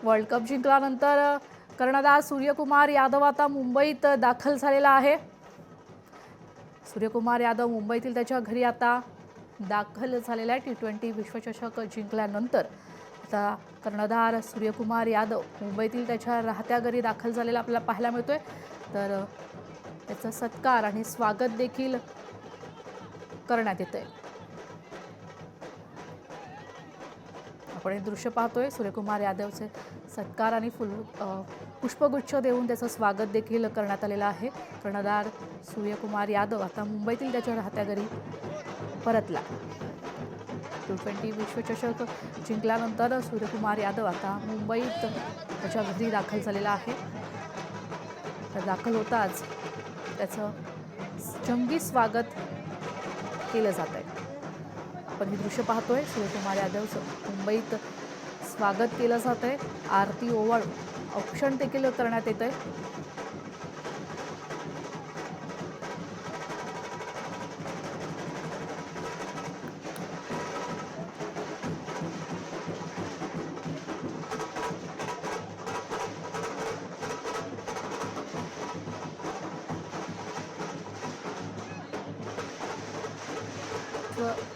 World cup जिंकल्यानंतर कर्णधार सूर्यकुमार यादव आता मुंबईत दाखल झालेला आहे। सूर्यकुमार यादव मुंबईतील त्याच्या घरी आता दाखल झालेला आहे। T20 विश्वचषक जिंकल्यानंतर आता कर्णधार सूर्यकुमार यादव मुंबईतील त्याच्या राहत्या घरी दाखल झालेला आपल्याला पाहायला मिळतोय। तर त्याचा सत्कार आणि स्वागत देखील करण्यात येतंय। आपण हे दृश्य पाहतोय, सूर्यकुमार यादवचे सत्कार आणि पुष्पगुच्छ देऊन त्याचं स्वागत देखील करण्यात आलेलं आहे। कर्णधार सूर्यकुमार यादव आता मुंबईतील त्याच्या राहत्या घरी परतला। T20 विश्वचषक जिंकल्यानंतर सूर्यकुमार यादव आता मुंबईत त्याच्या घरी दाखल झालेला आहे। तर दाखल होताच त्याचं जंगी स्वागत केलं जात आहे। आपण हे दृश्य पाहतोय, सूर्यकुमार यादवचं मुंबईत स्वागत केलं जात आहे। आरती ओवाळून औक्षण देखील करण्यात येत आहे।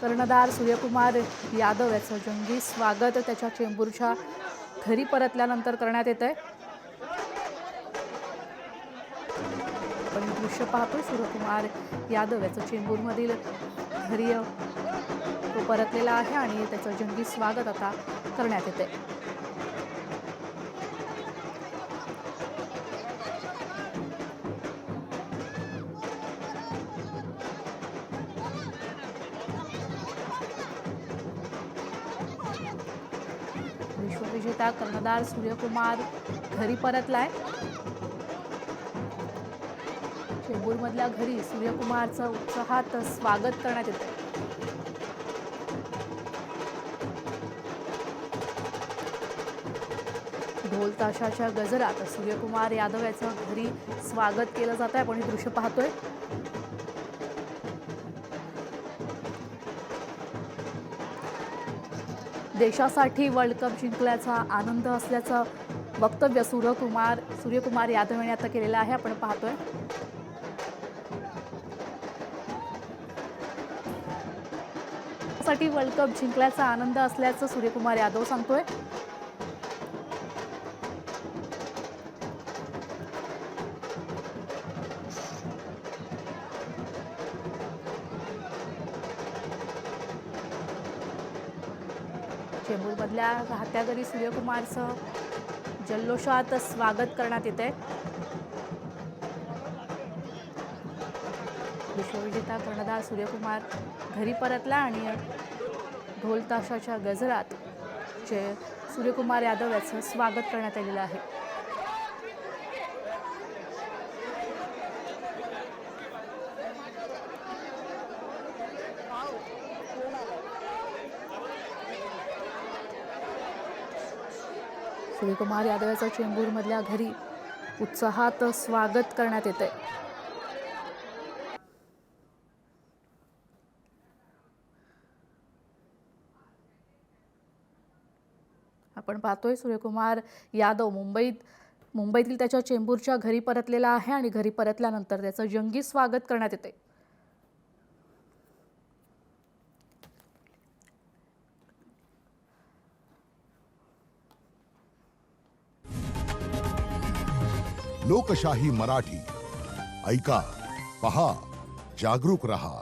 कर्णधार सूर्यकुमार यादव याचं जंगी स्वागत त्याच्या चेंबूरच्या घरी परतल्यानंतर करण्यात येत आहे। आपण दृश्य पाहतोय, सूर्यकुमार यादव याचं चेंबूरमधील घरी तो परतलेला आहे आणि त्याचं जंगी स्वागत आता करण्यात येते। विश्वविजेता कर्णधार सूर्यकुमार घरी परतलाय। चेंबूरमधल्या घरी सूर्यकुमारचं उत्साहात स्वागत करण्यात येतं। ढोल ताशाच्या गजरात सूर्यकुमार यादव याचं घरी स्वागत केलं जात आहे। आपण हे दृश्य पाहतोय। देशासाठी वर्ल्ड कप जिंकल्याचा आनंद असल्याचं वक्तव्य सूर्यकुमार यादव यांनी आता केलेलं आहे। आपण पाहतोय साठी वर्ल्ड कप जिंकल्याचा आनंद असल्याचं सूर्यकुमार यादव सांगतोय। चेंबूरमधल्या राहत्या घरी सूर्यकुमारचं जल्लोषात स्वागत करण्यात येत आहे। विश्वविजेता कर्णधार सूर्यकुमार घरी परतला आणि ढोल ताशाच्या गजरात सूर्यकुमार यादव याचं स्वागत करण्यात आलेलं आहे। सूर्यकुमार यादव याचं चेंबूरमधल्या घरी उत्साहात स्वागत करण्यात येतंय। आपण पाहतोय, सूर्यकुमार यादव मुंबईतील त्याच्या चेंबूरच्या घरी परतलेला आहे आणि घरी परतल्यानंतर त्याचं जंगी स्वागत करण्यात येते। लोकशाही मराठी ऐका, पहा, जागरूक रहा।